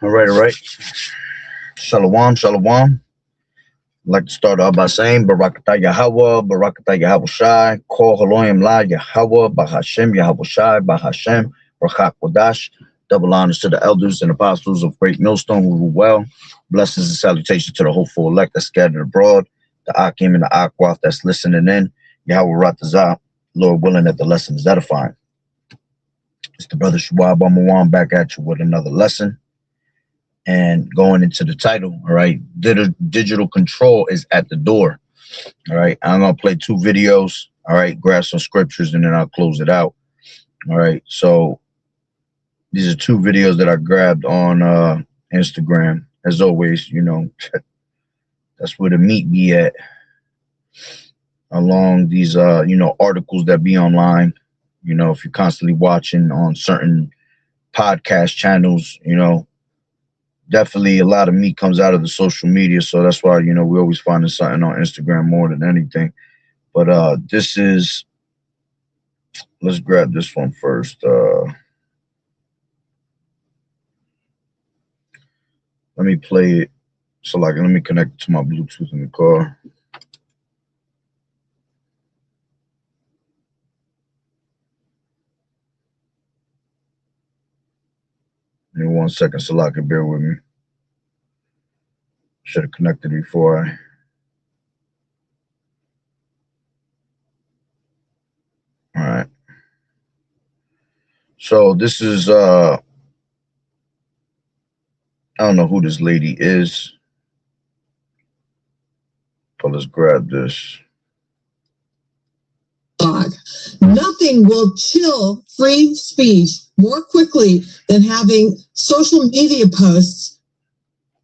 All right, all right. Shalom, shalom. I'd like to start off by saying Barakatah Yahweh, Barakatah Yahweh Shai, Kol Haloim La Yahweh, Bahashem Yahweh Shai, Bahashem, Barak Kodash. Double honors to the elders and apostles of Great Millstone who rule well. Blessings and salutations to the hopeful elect that's scattered abroad, the Akim and the Akwaf that's listening in. Yahweh Ratazah, Lord willing that the lesson is edifying. It's the brother Shuab Amawan back at you with another lesson. And going into the title, all right, digital control is at the door. All right, I'm gonna play two videos, all right, grab some scriptures and then I'll close it out. All right, so these are two videos that I grabbed on Instagram. As always, you know, that's where the meat be at, along these you know, articles that be online. You know, if you're constantly watching on certain podcast channels, you know, definitely a lot of meat comes out of the social media. So that's why, you know, we're always finding something on Instagram more than anything. But this is, let's grab this one first. Let me play it. So like, let me connect it to my Bluetooth in the car. Give me 1 second, so I can bear with me. Should have connected before I. All right. So this is I don't know who this lady is, but let's grab this. Nothing will chill free speech more quickly than having social media posts.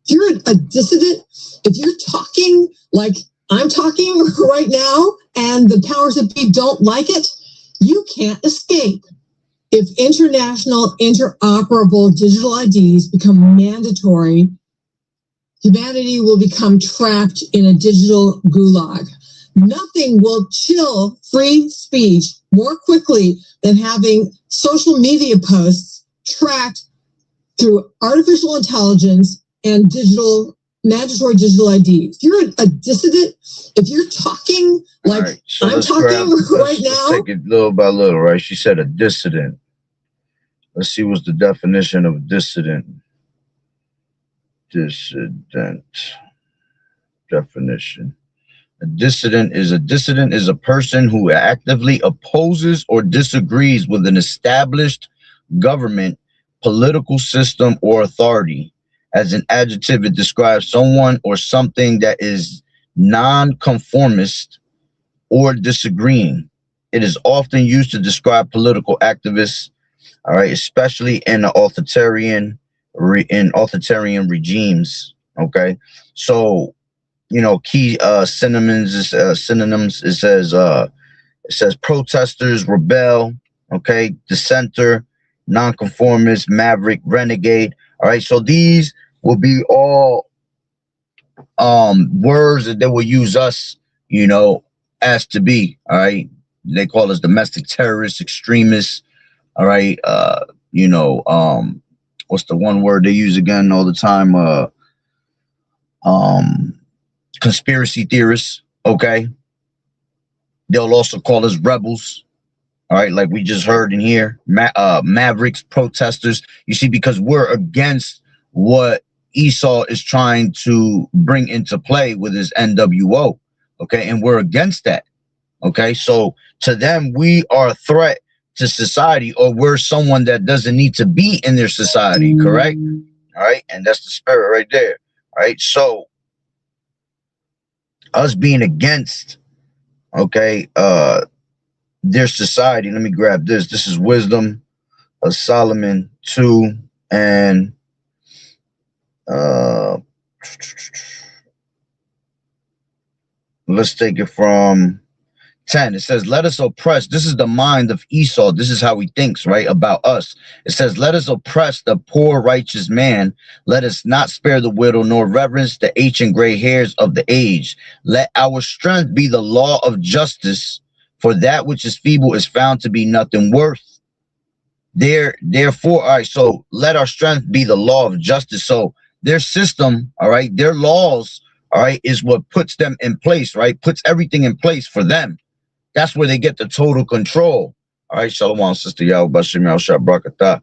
If you're a dissident, if you're talking like I'm talking right now and the powers that be don't like it, you can't escape. If international interoperable digital IDs become mandatory, humanity will become trapped in a digital gulag. Nothing will chill free speech more quickly than having social media posts tracked through artificial intelligence and mandatory digital IDs. If you're a dissident, if you're talking like right, so I'm talking right now. Let's take it little by little, right? She said a dissident. Let's see what's the definition of dissident. Dissident definition. A dissident is a person who actively opposes or disagrees with an established government, political system, or authority. As an adjective, it describes someone or something that is non-conformist or disagreeing. It is often used to describe political activists, all right, especially in authoritarian regimes. Okay, so you know, key synonyms. It says protesters, rebel, okay, dissenter, nonconformist, maverick, renegade. All right, so these will be all words that they will use us, you know, as to be. All right, they call us domestic terrorists, extremists. All right, you know, what's the one word they use again all the time? Conspiracy theorists. Okay, They'll also call us rebels. All right, like we just heard in here, mavericks, protesters. You see, because we're against what Esau is trying to bring into play with his NWO. Okay, and we're against that. Okay, so to them, we are a threat to society, or we're someone that doesn't need to be in their society. Correct? All right, and that's the spirit right there. All right, so us being against, okay, their society. Let me grab this. This is Wisdom of Solomon 2 and let's take it from 10. It says, let us oppress. This is the mind of Esau. This is how he thinks, right, about us. It says, let us oppress the poor righteous man. Let us not spare the widow, nor reverence the ancient gray hairs of the age. Let our strength be the law of justice, for that which is feeble is found to be nothing worth. Therefore, all right, so let our strength be the law of justice. So their system, all right, their laws, all right, is what puts them in place, right? Puts everything in place for them. That's where they get the total control. All right, Shalom, Sister Yahawah.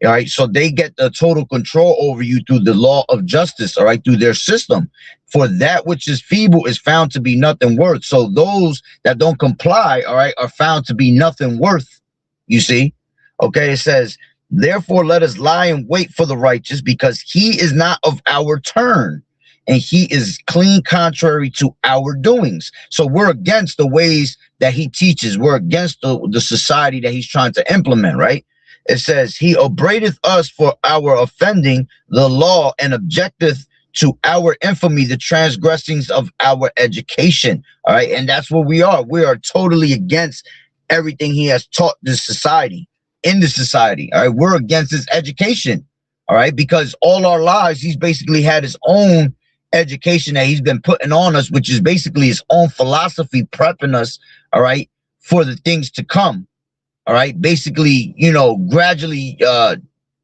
All right, so they get the total control over you through the law of justice, all right, through their system. For that which is feeble is found to be nothing worth. So those that don't comply, all right, are found to be nothing worth, you see? Okay, it says, therefore let us lie in wait for the righteous, because he is not of our turn, and he is clean contrary to our doings. So we're against the ways that he teaches. We're against the society that he's trying to implement, right? It says, he upbraideth us for our offending the law, and objecteth to our infamy the transgressings of our education. All right, and that's what we are. We are totally against everything he has taught this society, in the society. All right, we're against his education. All right, because all our lives he's basically had his own education that he's been putting on us, which is basically his own philosophy, prepping us, all right, for the things to come. All right, basically, you know, gradually,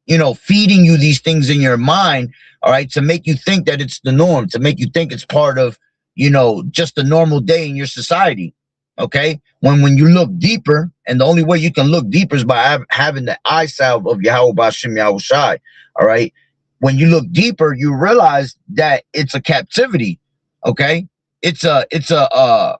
you know, feeding you these things in your mind, all right, to make you think that it's the norm, to make you think it's part of, you know, just a normal day in your society. Okay, when you look deeper, and the only way you can look deeper is by having the eye salve of Yahweh B'Shem Yahushai. All right, when you look deeper, you realize that it's a captivity. Okay, it's that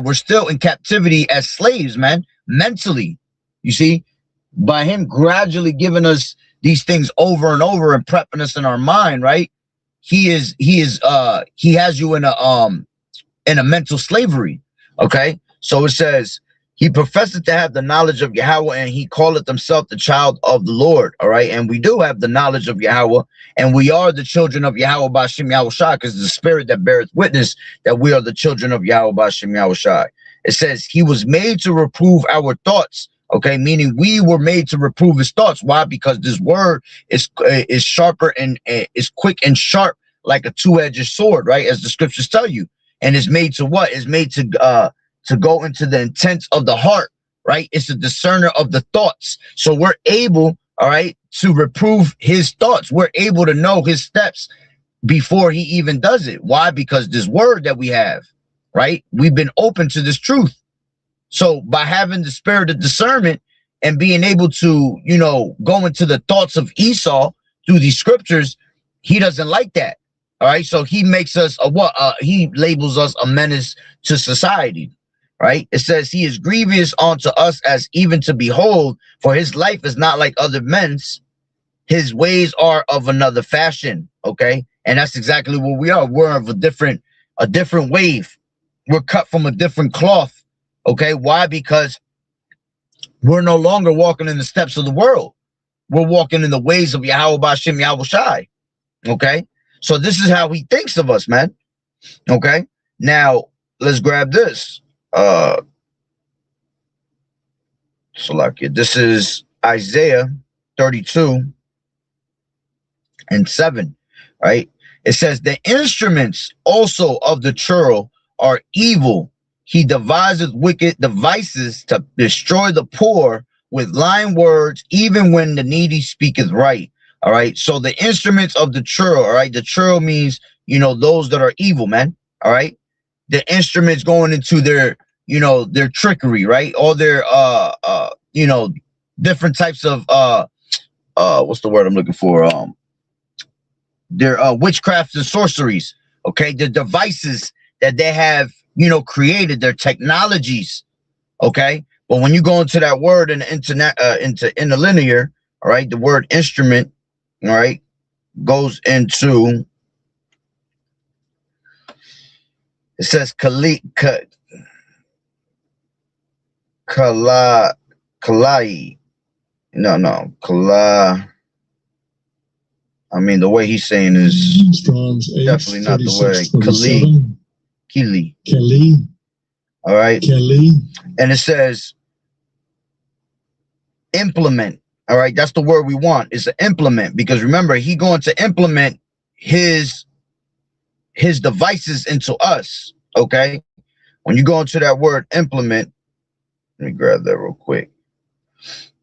we're still in captivity as slaves, man, mentally. You see, by him gradually giving us these things over and over and prepping us in our mind, right? He has you in a mental slavery. Okay, so it says, he professed to have the knowledge of Yahweh, and he calleth himself the child of the Lord. All right, and we do have the knowledge of Yahweh, and we are the children of Yahweh B'Shem Yahushai, because the spirit that beareth witness that we are the children of Yahweh B'Shem Yahushai. It says, he was made to reprove our thoughts. Okay, meaning we were made to reprove his thoughts. Why? Because this word is sharper and is quick and sharp like a two-edged sword, right? As the scriptures tell you. And is made to what? Is made to go into the intents of the heart, right? It's a discerner of the thoughts. So we're able, all right, to reprove his thoughts. We're able to know his steps before he even does it. Why? Because this word that we have, right? We've been open to this truth. So by having the spirit of discernment and being able to, you know, go into the thoughts of Esau through these scriptures, he doesn't like that. All right, so he makes us he labels us a menace to society, right? It says he is grievous unto us as even to behold, for his life is not like other men's. His ways are of another fashion. Okay, and that's exactly what we are. We're of a different wave. We're cut from a different cloth. Okay, why? Because we're no longer walking in the steps of the world. We're walking in the ways of Yahweh B'Shem Yahushai. Okay. So this is how he thinks of us, man. Okay. Now let's grab this. This is Isaiah 32:7. Right? It says, the instruments also of the churl are evil. He deviseth wicked devices to destroy the poor with lying words, even when the needy speaketh right. All right, so the instruments of the churl, all right, the churl means, you know, those that are evil, man. All right, the instruments going into you know, their trickery, right? All their you know, different types of what's the word I'm looking for? Their witchcrafts and sorceries, okay? The devices that they have, you know, created, their technologies, okay? But when you go into that word in the internet, into interlinear, all right, the word instrument, all right, goes into, it says kalai, kala. I mean, the way he's saying is Strong's definitely not the way. Kili. All right. And it says implement. All right. That's the word we want, is to implement, because remember, he going to implement his devices into us. Okay. When you go into that word implement, let me grab that real quick.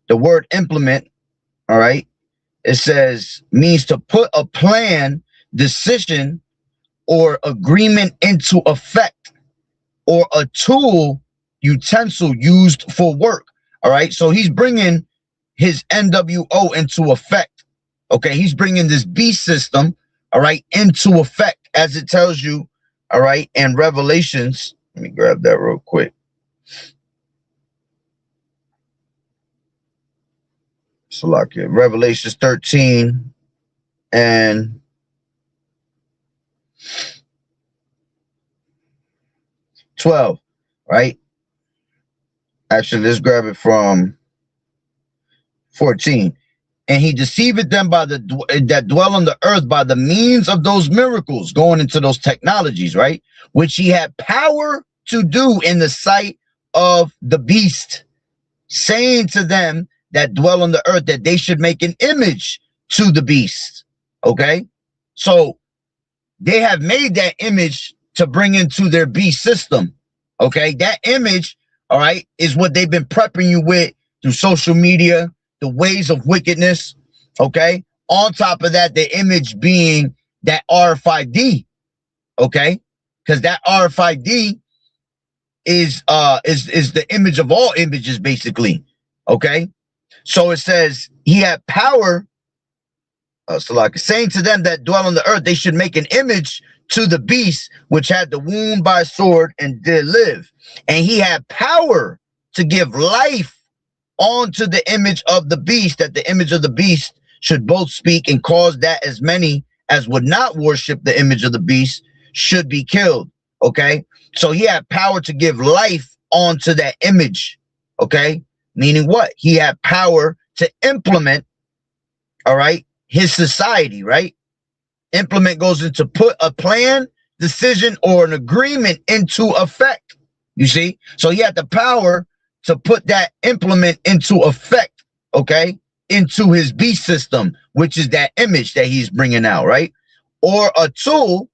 The word implement, all right, it says means to put a plan, decision, or agreement into effect, or a tool, utensil used for work. All right. So he's bringing his NWO into effect. Okay. He's bringing this beast system, all right, into effect, as it tells you, all right, in Revelations. Let me grab that real quick. So like it, Revelations 13 and 12, right? Actually, let's grab it from 14. And he deceived them by that dwell on the earth by the means of those miracles, going into those technologies, right? Which he had power to do in the sight of the beast, saying to them that dwell on the earth that they should make an image to the beast. Okay. So they have made that image to bring into their beast system. Okay. That image, all right, is what they've been prepping you with through social media, the ways of wickedness. Okay. On top of that, the image being that RFID. Okay. Because that RFID is the image of all images, basically. Okay. So it says he had power, so like saying to them that dwell on the earth, they should make an image to the beast, which had the wound by sword and did live. And he had power to give life onto the image of the beast, that the image of the beast should both speak and cause that as many as would not worship the image of the beast should be killed. Okay. So he had power to give life onto that image. Okay. Meaning what? He had power to implement, all right, his society, right? Implement goes into put a plan, decision, or an agreement into effect. You see? So he had the power to put that implement into effect, okay, into his beast system, which is that image that he's bringing out, right? Or a tool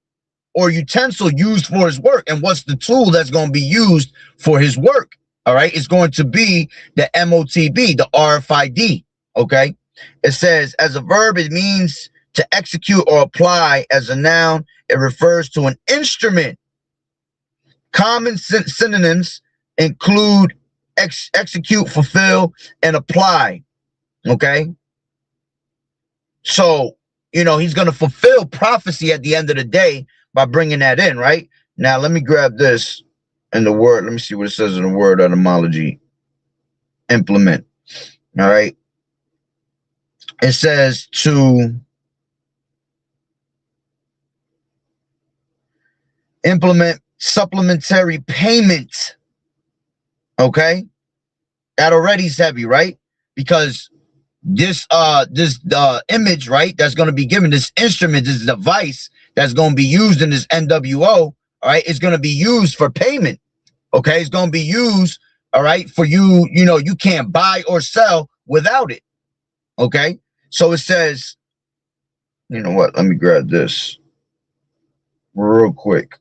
or utensil used for his work. And what's the tool that's going to be used for his work? All right, it's going to be the MOTB, the RFID, okay? It says, as a verb, it means to execute or apply. As a noun, it refers to an instrument. Common synonyms include execute, fulfill, and apply, okay? So, you know, he's going to fulfill prophecy at the end of the day by bringing that in, right? Now, let me grab this in the word. Let me see what it says in the word etymology. Implement, all right? It says to implement supplementary payment, okay? That already is heavy, right? Because this image, right, that's going to be given, this instrument, this device that's going to be used in this NWO, all right, it's going to be used for payment, okay? It's going to be used, all right, for you, you know, you can't buy or sell without it, okay? So it says, you know what, let me grab this real quick.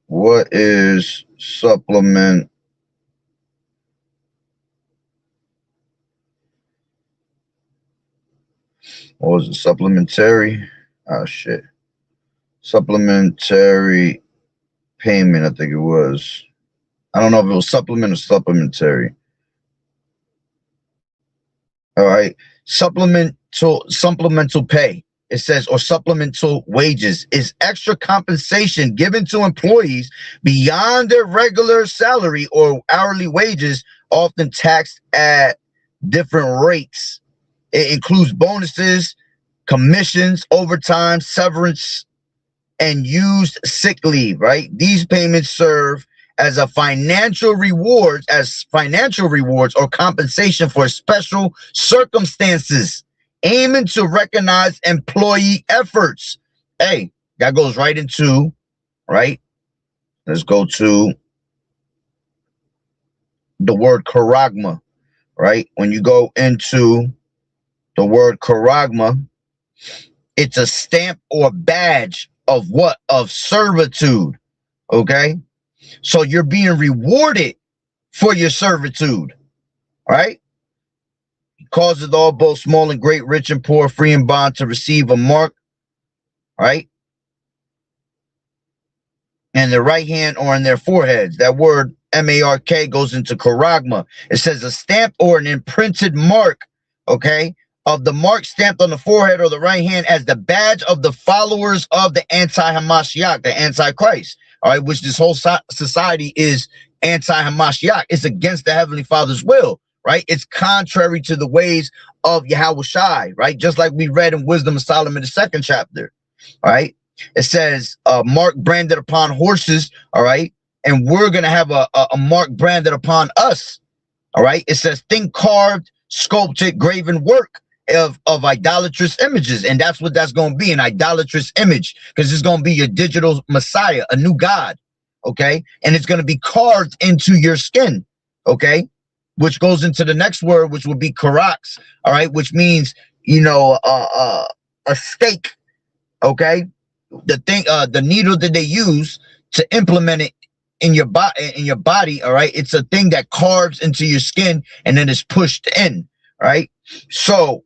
What is supplement? What was it? Supplementary? Oh, shit. Supplementary payment, I think it was. I don't know if it was supplement or supplementary. All right. Supplemental pay. It says, or supplemental wages is extra compensation given to employees beyond their regular salary or hourly wages, often taxed at different rates. It includes bonuses, commissions, overtime, severance, and used sick leave, right? These payments serve as financial rewards or compensation for special circumstances, aiming to recognize employee efforts. Hey, that goes right into, right? Let's go to the word charagma, right? When you go into the word charagma, it's a stamp or badge of what? Of servitude. Okay. So you're being rewarded for your servitude. Right? Causes all, both small and great, rich and poor, free and bond, to receive a mark. Right? In their right hand or in their foreheads. That word M-A-R-K goes into charagma. It says a stamp or an imprinted mark. Okay. Of the mark stamped on the forehead or the right hand as the badge of the followers of the anti-Hamashiach, the Antichrist, all right, which this whole society is anti-Hamashiach. It's against the Heavenly Father's will, right? It's contrary to the ways of YAHAWAH'S, right? Just like we read in Wisdom of Solomon, the 2nd chapter, all right? It says, mark branded upon horses, all right? And we're going to have a mark branded upon us, all right? It says, thing carved, sculpted, graven work of idolatrous images. And that's what that's going to be, an idolatrous image, because it's going to be your digital Messiah, a new God. Okay. And it's going to be carved into your skin. Okay. Which goes into the next word, which will be karax. All right. Which means, you know, a stake. Okay. The thing, the needle that they use to implement it in your body. All right. It's a thing that carves into your skin and then is pushed in. Right. So,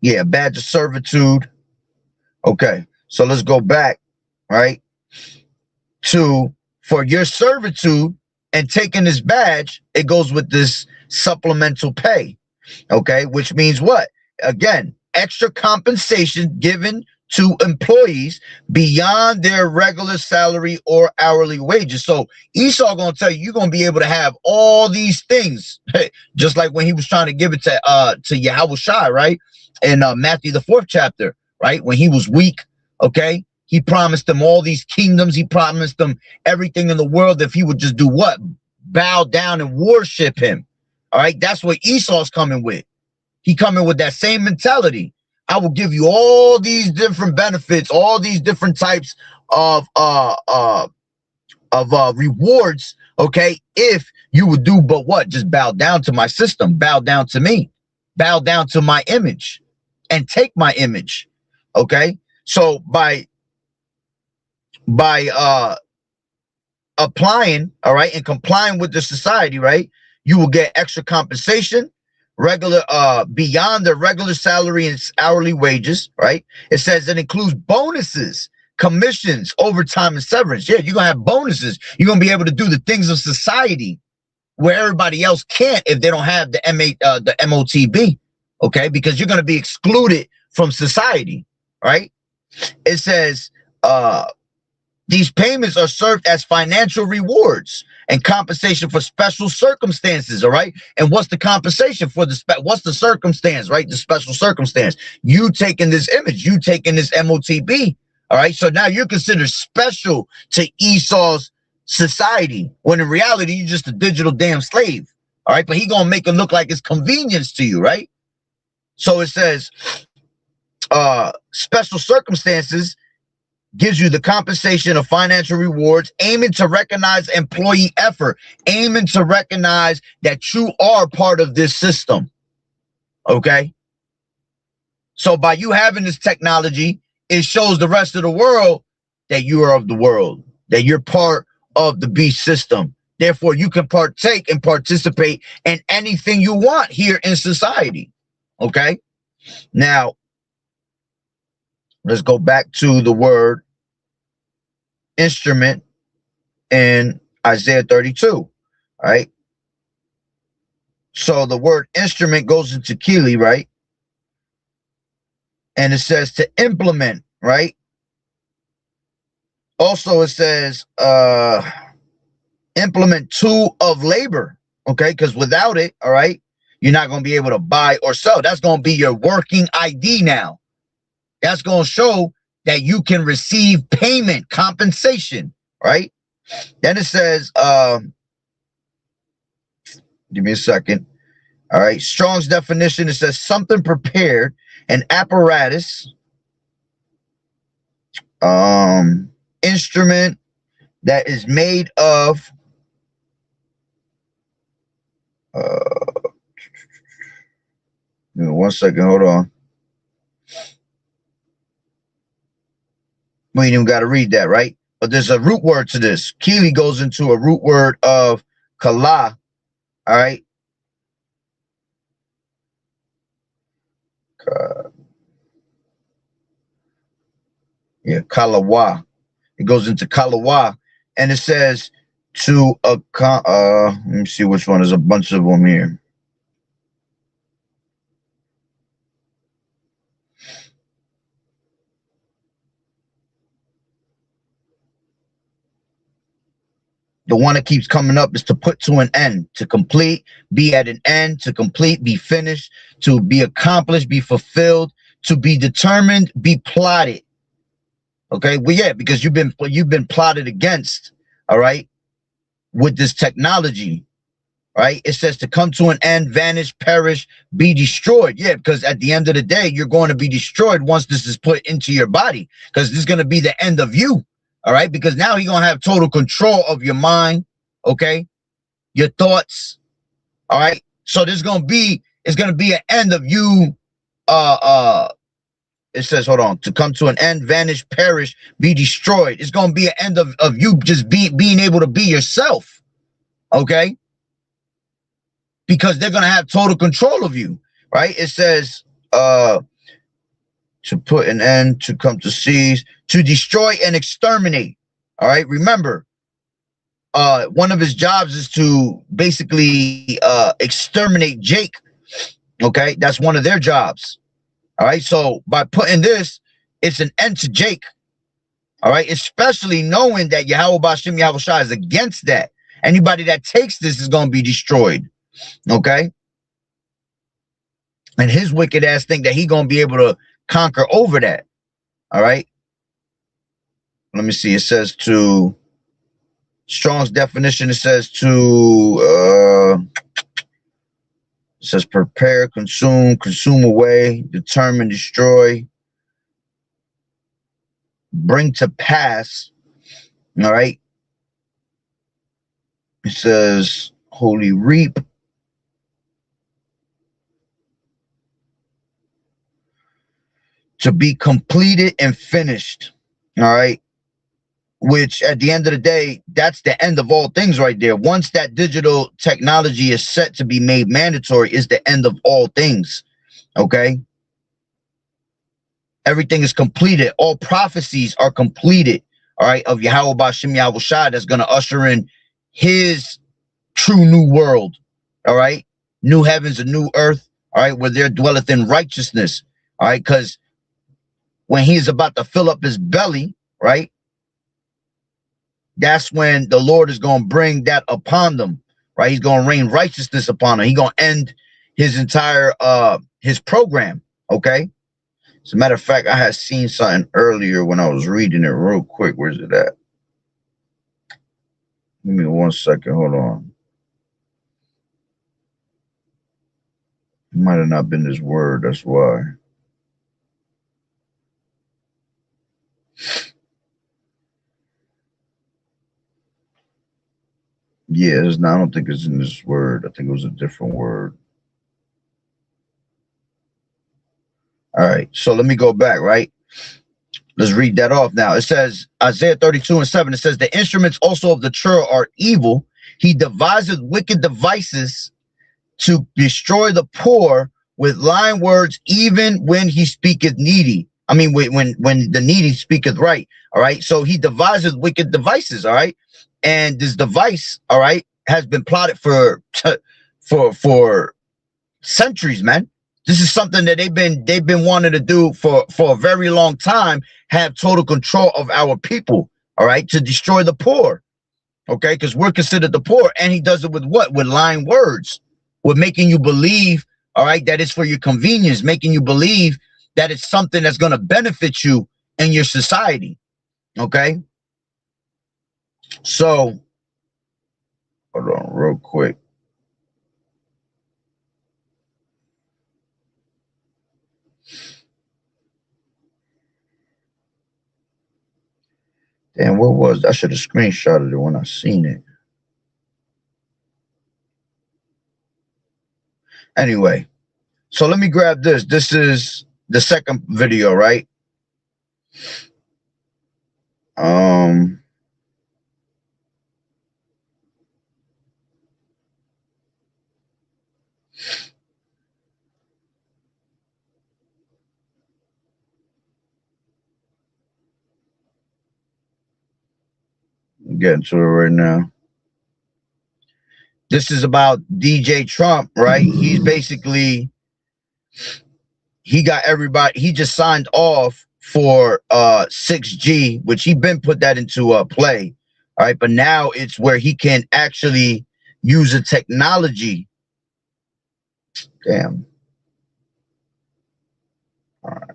yeah, badge of servitude. Okay, so let's go back, right, to for your servitude and taking this badge, it goes with this supplemental pay. Okay, which means what? Again, extra compensation given to employees beyond their regular salary or hourly wages. So Esau gonna tell you, you're gonna be able to have all these things, just like when he was trying to give it to YAHAWAH'S, right? In Matthew the 4th chapter, right? When he was weak, okay, he promised them all these kingdoms. He promised them everything in the world if he would just do what? Bow down and worship him. All right, that's what Esau's coming with. He coming with that same mentality. I will give you all these different benefits, all these different types of rewards, okay, if you would do but what? Just bow down to my system, bow down to me, bow down to my image, and take my image. Okay, so by applying, all right, and complying with the society, right, you will get extra compensation, regular beyond the regular salary and hourly wages, right? It says it includes bonuses, commissions, overtime, and severance. Yeah, you're gonna have bonuses. You're gonna be able to do the things of society where everybody else can't if they don't have the MOTB, okay? Because you're gonna be excluded from society, right? It says these payments are served as financial rewards and compensation for special circumstances, all right? And what's the compensation for what's the circumstance, right? The special circumstance. You taking this image, you taking this MOTB, all right? So now you're considered special to Esau's society, when in reality, you're just a digital damn slave, all right? But he gonna make it look like it's convenience to you, right? So it says special circumstances gives you the compensation of financial rewards, aiming to recognize employee effort, aiming to recognize that you are part of this system. Okay? So by you having this technology, it shows the rest of the world that you are of the world, that you're part of the beast system. Therefore, you can partake and participate in anything you want here in society. Okay? Now, let's go back to the word instrument in Isaiah 32. All right. So the word instrument goes into Kili, right? And it says to implement, right? Also, it says implement tool of labor, okay? Because without it, all right, you're not going to be able to buy or sell. That's going to be your working ID now. That's going to show that you can receive payment, compensation, right? Then it says, give me a second. All right, Strong's definition, it says something prepared, an apparatus, instrument that is made of one second, hold on. We ain't even got to read that, right? But there's a root word to this. Kili goes into a root word of kala, all right? Yeah, kalawa. It goes into kalawa, and it says to a let me see which one. There's a bunch of them here. The one that keeps coming up is to put to an end, to complete, be at an end, to complete, be finished, to be accomplished, be fulfilled, to be determined, be plotted. Okay, well, yeah, because you've been plotted against, all right, with this technology, right? It says to come to an end, vanish, perish, be destroyed. Yeah, because at the end of the day, you're going to be destroyed once this is put into your body, because this is going to be the end of you, all right? Because now you're going to have total control of your mind, okay, your thoughts, all right? So it's going to be an end of you, it says, hold on, to come to an end, vanish, perish, be destroyed. It's going to be an end of you just being able to be yourself, okay? Because they're going to have total control of you, right? It says to put an end, to come to cease, to destroy and exterminate, all right? Remember, one of his jobs is to basically exterminate Jake, okay? That's one of their jobs. All right, so by putting this, it's an end to Jake. All right, especially knowing that Yahweh B'Shem Yahweh Shai is against that. Anybody that takes this is going to be destroyed. Okay, and his wicked ass think that he going to be able to conquer over that. All right, let me see. It says to Strong's definition. It says to it says prepare, consume, consume away, determine, destroy, bring to pass. All right. It says holy reap. To be completed and finished. All right. Which at the end of the day, that's the end of all things right there. Once that digital technology is set to be made mandatory, is the end of all things. Okay. Everything is completed. All prophecies are completed. All right. Of Yahweh B'Shem Yahweh Shai, that's going to usher in his true new world. All right. New heavens and new earth. All right. Where there dwelleth in righteousness. All right. Because when he's about to fill up his belly, right, that's when the Lord is going to bring that upon them, right? He's going to rain righteousness upon them. He's going to end his entire his program. Okay. As a matter of fact, I had seen something earlier when I was reading it real quick. Where's it at? Give me 1 second. Hold on. It might have not been this word. That's why. Yeah, it's not, I don't think it's in this word. I think it was a different word. All right, so let me go back, right? Let's read that off now. It says, Isaiah 32:7, it says, the instruments also of the churl are evil. He deviseth wicked devices to destroy the poor with lying words, even when he speaketh needy. I mean, when the needy speaketh right. All right. So he devises wicked devices. All right. And this device, all right, has been plotted for centuries, man. This is something that they've been wanting to do for a very long time. Have total control of our people. All right, to destroy the poor. Okay, because we're considered the poor, and he does it with what? With lying words, with making you believe, all right, that it's for your convenience, making you believe that it's something that's going to benefit you in your society. Okay, so hold on real quick. Damn, what was I should have screenshotted it when I seen it. Anyway, so let me grab this. This is the second video, right? I'm getting to it right now. This is about DJ Trump, right? He's basically, he got everybody, he just signed off for 6G, which he been put that into play. All right, but now it's where he can actually use a technology. Damn. All right.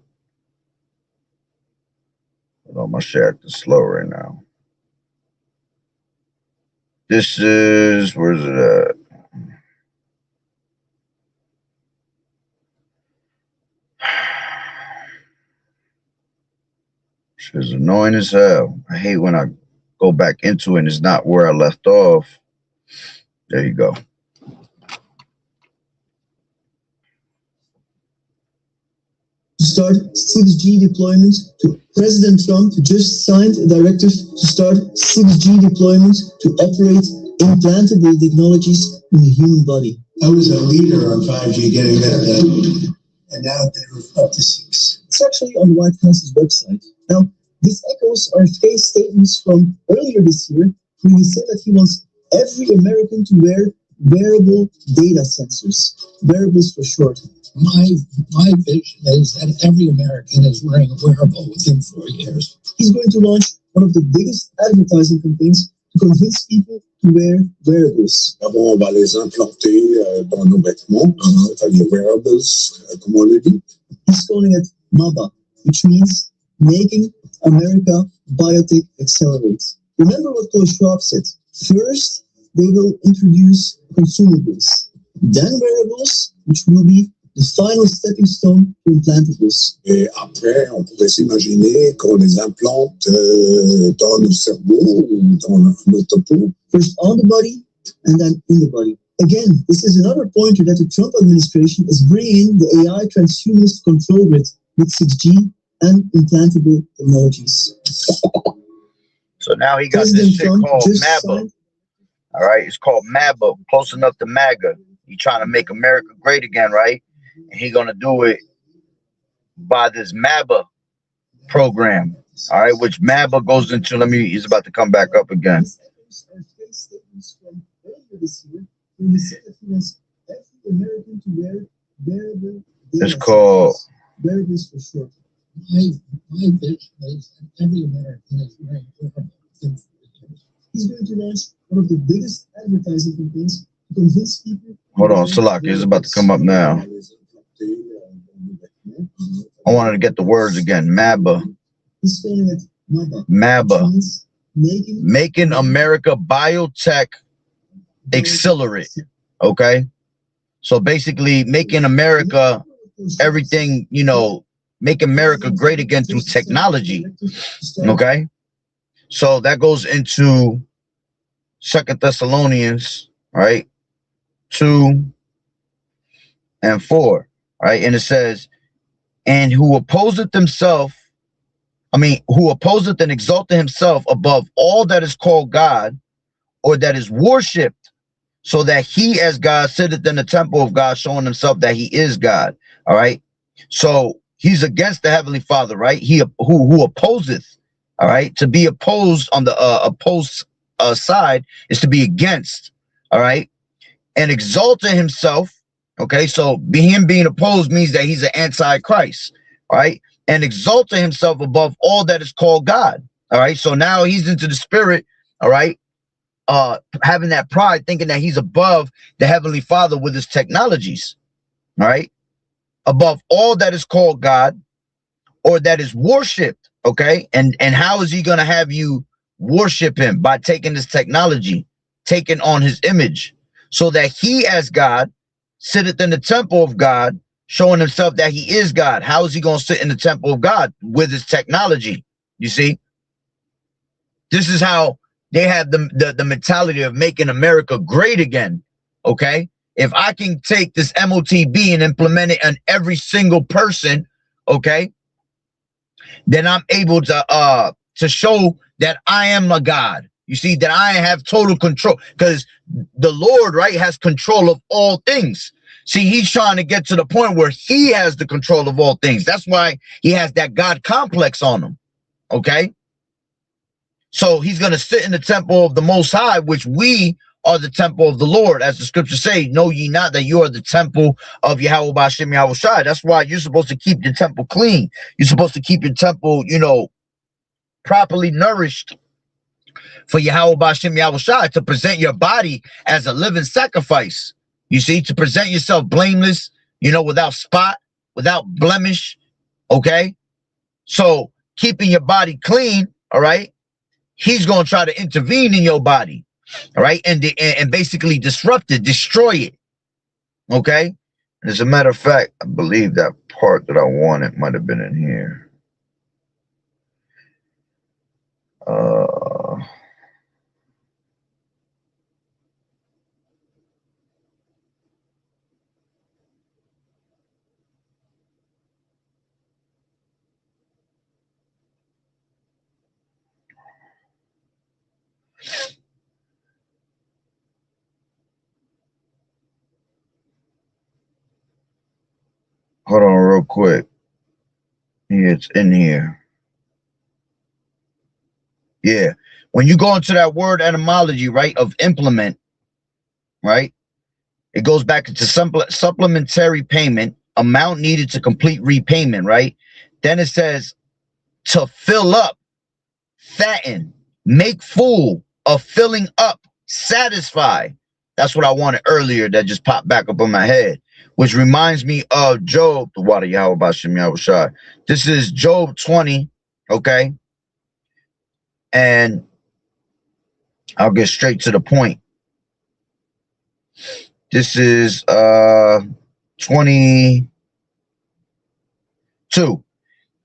Hold on, my share acting slow right now. This is, where's it at? Shit's annoying as hell. I hate when I go back into it and it's not where I left off. There you go. Start 6G deployment. President Trump just signed a directive to start 6G deployment to operate implantable technologies in the human body. I was a leader on 5G getting that done, and now they're up to 6. It's actually on the White House's website. Now, this echoes our Faye's statements from earlier this year, when he said that he wants every American to wear wearable data sensors, wearables for short. My vision is that every American is wearing a wearable within 4 years. He's going to launch one of the biggest advertising campaigns to convince people to wear wearables. On va les implanter dans nos vêtements, les wearables, comme on le dit. He's calling it MABA, which means Making America Biotech Accelerate. Remember what Klaus Schwab said. First, they will introduce consumables, then wearables, which will be the final stepping stone to implantables. Et après, on pourrait s'imaginer qu'on les implante dans nos cerveaux ou dans notre peau. First on the body, and then in the body. Again, this is another pointer that the Trump administration is bringing the AI transhumanist control grid with 6G and implantable technologies. So now he got President this shit Trump called MABA. All right, it's called MABA, close enough to MAGA. He's trying to make America great again, right? And he's gonna do it by this MABA program. All right, which MABA goes into, he's about to come back up again. It's called wearables for short. My vision is that every American is wearing wearables within 4 years. He's going to launch one of the biggest advertising campaigns to convince people. Hold on, Salaki is about to come up now. I wanted to get the words again. MABA. He's calling it MABA. MABA. Making America Biotech Accelerate. Okay? So basically making America everything, you know, make America great again through technology. Okay? So that goes into 2 Thessalonians, right? 2 and 4, right? And it says, and who opposeth himself, who opposeth and exalteth himself above all that is called God, or that is worshipped, so that he as God sitteth in the temple of God, showing himself that he is God. All right. So he's against the Heavenly Father, right? He who opposeth, all right? To be opposed on the opposed side is to be against, all right? And exalted himself, okay? So him being opposed means that he's an antichrist, all right? And exalted himself above all that is called God, all right? So now he's into the spirit, all right? Having that pride, thinking that he's above the Heavenly Father with his technologies, all right? Above all that is called God or that is worshipped, okay? And how is he going to have you worship him? By taking this technology, taking on his image, so that he as God sitteth in the temple of God, showing himself that he is God. How is he going to sit in the temple of God? With his technology. You see, this is how they have the mentality of making America great again. Okay, if I can take this MOTB and implement it on every single person, okay, then I'm able to show that I am a God. You see, that I have total control, because the Lord, right, has control of all things. See, he's trying to get to the point where he has the control of all things. That's why he has that God complex on him. Okay. So he's going to sit in the temple of the Most High, which we are the temple of the Lord. As the scriptures say, know ye not that you are the temple of Yahweh B'Shem Yahawashi. That's why you're supposed to keep your temple clean. You're supposed to keep your temple, you know, properly nourished for Yahweh B'Shem Yahawashi, to present your body as a living sacrifice. You see, to present yourself blameless, you know, without spot, without blemish. Okay. So keeping your body clean, all right, he's going to try to intervene in your body, all right, and basically disrupt it, destroy it. Okay. And as a matter of fact, I believe that part that I wanted might have been in here. Hold on real quick. It's in here. Yeah. When you go into that word etymology, right, of implement, right, it goes back into supplementary payment, amount needed to complete repayment, right? Then it says to fill up, fatten, make full, of filling up, satisfy. That's what I wanted earlier that just popped back up in my head, which reminds me of Job, the water Yahweh B'Shem Yahawashi. This is Job 20, okay? And I'll get straight to the point. This is 22.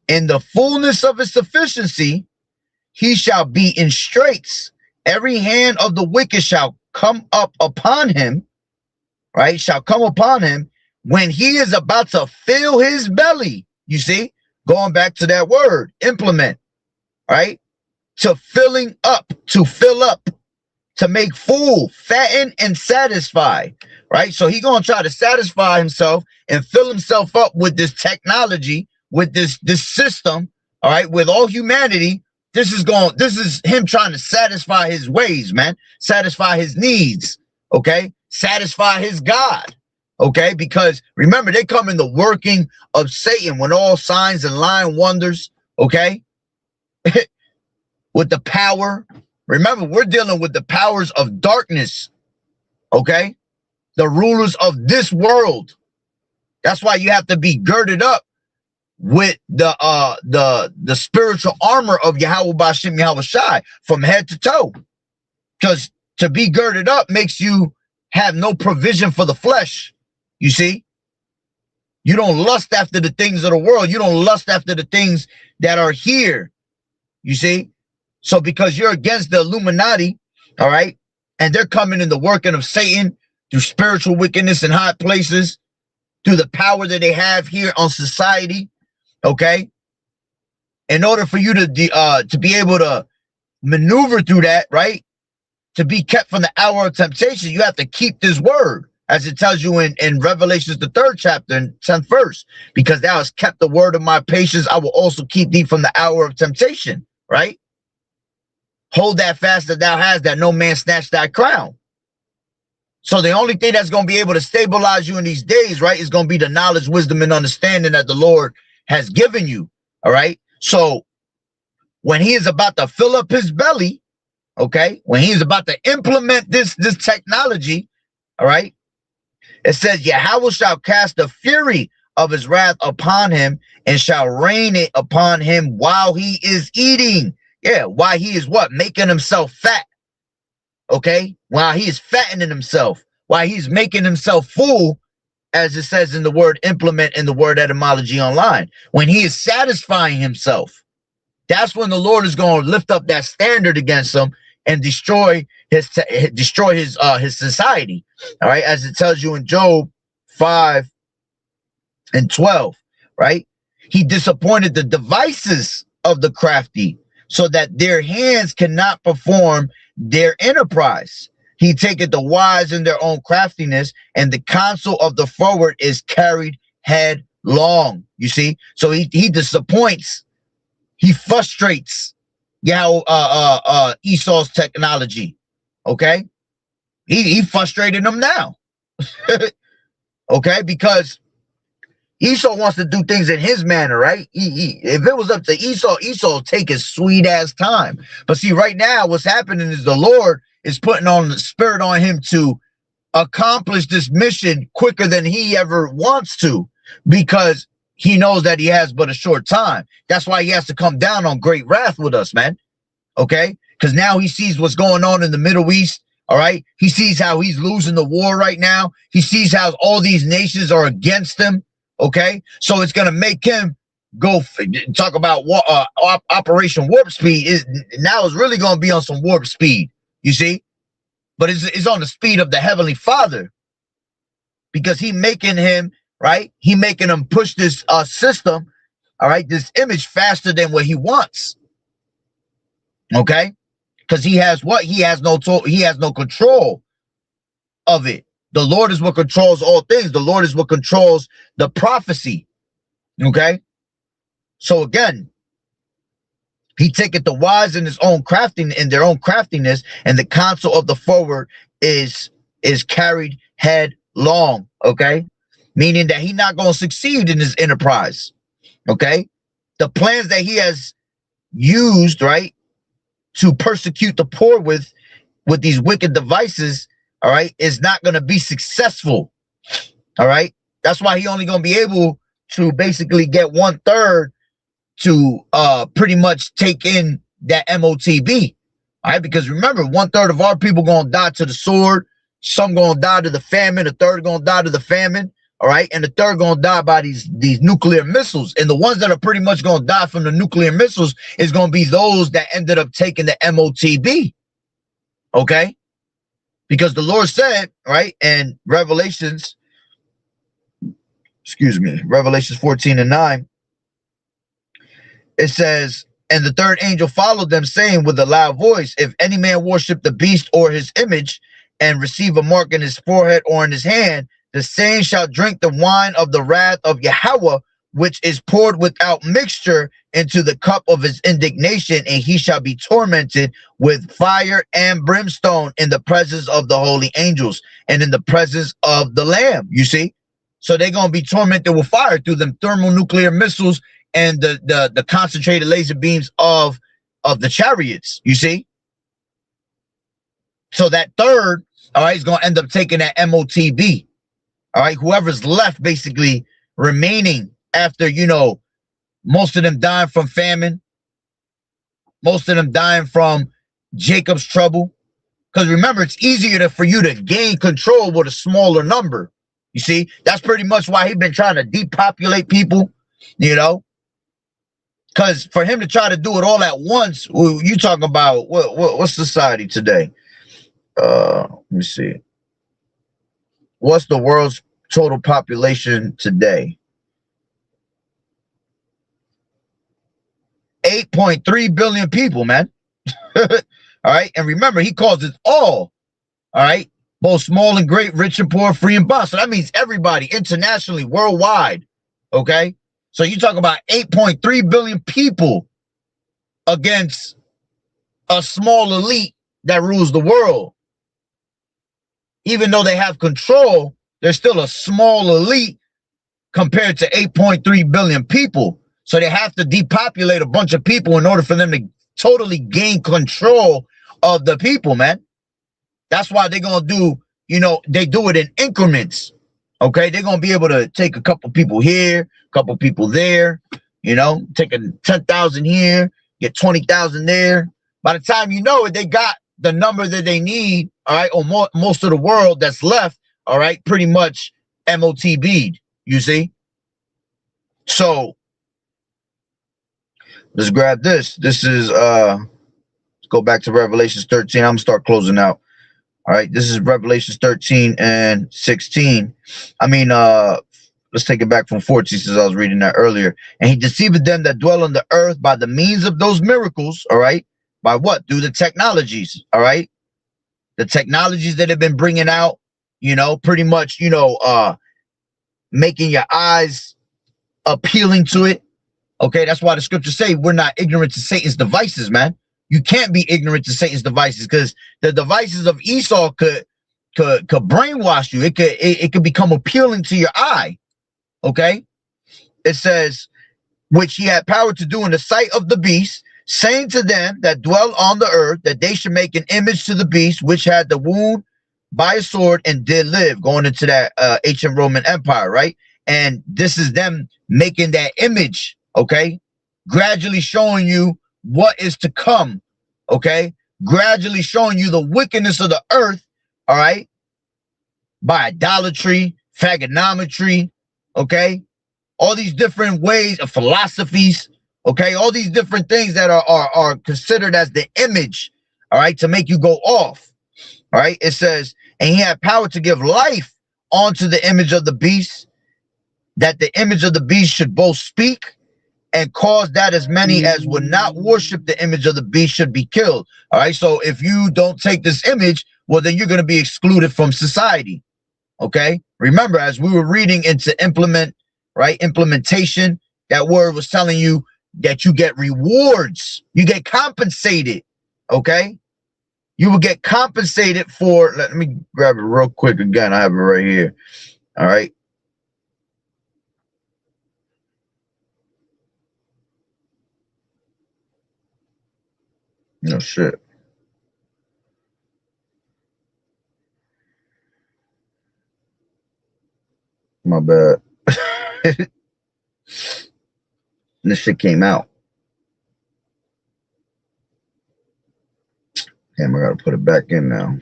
In the fullness of his sufficiency, he shall be in straits. Every hand of the wicked shall come up upon him, right? Shall come upon him when he is about to fill his belly. You see, going back to that word, implement, right? To filling up, to fill up, to make full, fatten, and satisfy, right? So he's going to try to satisfy himself and fill himself up with this technology, with this system, all right, with all humanity. This is him trying to satisfy his ways, man, satisfy his needs, okay, satisfy his God, okay, because remember, they come in the working of Satan when all signs and lying wonders, okay, with the power. Remember, we're dealing with the powers of darkness, okay? The rulers of this world. That's why you have to be girded up with the spiritual armor of Yahweh B'Shem Yahawashi from head to toe. Because to be girded up makes you have no provision for the flesh. You see? You don't lust after the things of the world. You don't lust after the things that are here. You see? So because you're against the Illuminati, all right, and they're coming in the working of Satan through spiritual wickedness in high places, through the power that they have here on society, okay, in order for you to be able to maneuver through that, right, to be kept from the hour of temptation, you have to keep this word. as it tells you in Revelations, the 3rd chapter and 10th verse, because thou hast kept the word of my patience, I will also keep thee from the hour of temptation, right? Hold that fast that thou hast, that no man snatch thy crown. So the only thing that's going to be able to stabilize you in these days, right, is going to be the knowledge, wisdom, and understanding that the Lord has given you, all right? So when he is about to fill up his belly, okay, when he is about to implement this technology, all right, it says, Yahweh shall cast the fury of his wrath upon him and shall rain it upon him while he is eating. Yeah, while he is what? Making himself fat. Okay? While he is fattening himself, while he's making himself full, as it says in the word implement in the word etymology online. When he is satisfying himself, that's when the Lord is going to lift up that standard against him and destroy his society. All right, as it tells you in Job 5 and 12, right? He disappointed the devices of the crafty, so that their hands cannot perform their enterprise. He taketh the wise in their own craftiness, and the counsel of the forward is carried headlong. You see, so he disappoints, he frustrates Esau's technology. Okay, he frustrated them now. Okay, because Esau wants to do things in his manner, right? If it was up to Esau take his sweet ass time. But see, right now, what's happening is the Lord is putting on the spirit on him to accomplish this mission quicker than he ever wants to, because he knows that he has but a short time. That's why he has to come down on great wrath with us, man. Okay? Because now he sees what's going on in the Middle East. All right? He sees how he's losing the war right now. He sees how all these nations are against him. Okay? So it's going to make him go talk about Operation Warp Speed. Now it's really going to be on some warp speed. You see? But it's on the speed of the Heavenly Father, because he making him, right? He making him push this system, all right, this image faster than what he wants. Okay? Because he has what? He has no control of it. The Lord is what controls all things. The Lord is what controls the prophecy. Okay? So again, he taketh the wise in his own their own craftiness, and the counsel of the forward is carried headlong. Okay, meaning that he's not going to succeed in his enterprise. Okay, the plans that he has used, right, to persecute the poor with these wicked devices, all right, is not going to be successful. All right, that's why he only going to be able to basically get 1/3 to pretty much take in that MOTB. All right, because remember, 1/3 of our people gonna die to the sword, some gonna die to the famine, a third gonna die to the famine, all right, and the third gonna die by these nuclear missiles. And the ones that are pretty much gonna die from the nuclear missiles is gonna be those that ended up taking the MOTB. Okay, because the Lord said, right, in Revelations 14 and 9, it says, and the third angel followed them, saying with a loud voice, if any man worship the beast or his image and receive a mark in his forehead or in his hand, the same shall drink the wine of the wrath of Yahweh, which is poured without mixture into the cup of his indignation, and he shall be tormented with fire and brimstone in the presence of the holy angels and in the presence of the Lamb. You see? So they're going to be tormented with fire through them thermonuclear missiles and the concentrated laser beams of the chariots, you see? So that third, all right, is going to end up taking that MOTB. All right, whoever's left basically remaining after, you know, most of them dying from famine, most of them dying from Jacob's trouble. Because remember, it's easier for you to gain control with a smaller number. You see, that's pretty much why he's been trying to depopulate people, you know? Because for him to try to do it all at once, you talking about what's society today? Let me see. What's the world's total population today? 8.3 billion people, man. All right. And remember, he calls it all right, both small and great, rich and poor, free and bond. So that means everybody, internationally, worldwide. Okay? So you talk about 8.3 billion people against a small elite that rules the world. Even though they have control, they're still a small elite compared to 8.3 billion people. So they have to depopulate a bunch of people in order for them to totally gain control of the people, man. That's why they're going to do, you know, they do it in increments. Okay, they're going to be able to take a couple people here, a couple people there, you know, take a 10,000 here, get 20,000 there. By the time you know it, they got the number that they need, all right, or most of the world that's left, all right, pretty much MOTB'd, you see? So, let's grab this. This is, let's go back to Revelations 13. I'm going to start closing out. All right, this is Revelations 13 and 16. I mean, let's take it back from 14 since I was reading that earlier. And he deceived them that dwell on the earth by the means of those miracles, all right? By what? Through the technologies, all right? The technologies that have been bringing out, you know, pretty much, you know, making your eyes appealing to it. Okay, that's why the scriptures say we're not ignorant to Satan's devices, man. You can't be ignorant to Satan's devices because the devices of Esau could brainwash you. It could become appealing to your eye. Okay, it says, which he had power to do in the sight of the beast, saying to them that dwell on the earth that they should make an image to the beast, which had the wound by a sword and did live. Going into that ancient Roman Empire, right? And this is them making that image. Okay, gradually showing you what is to come, okay? Gradually showing you the wickedness of the earth, all right? By idolatry, phagonometry, okay? All these different ways of philosophies, okay? All these different things that are considered as the image, all right? To make you go off, all right? It says, and he had power to give life onto the image of the beast, that the image of the beast should both speak and cause that as many as would not worship the image of the beast should be killed. All right. So if you don't take this image, well, then you're going to be excluded from society. Okay. Remember, as we were reading into implementation, that word was telling you that you get rewards. You get compensated. Okay. You will get compensated for, let me grab it real quick again. I have it right here. All right. No shit. My bad. This shit came out. Damn, I gotta put it back in now.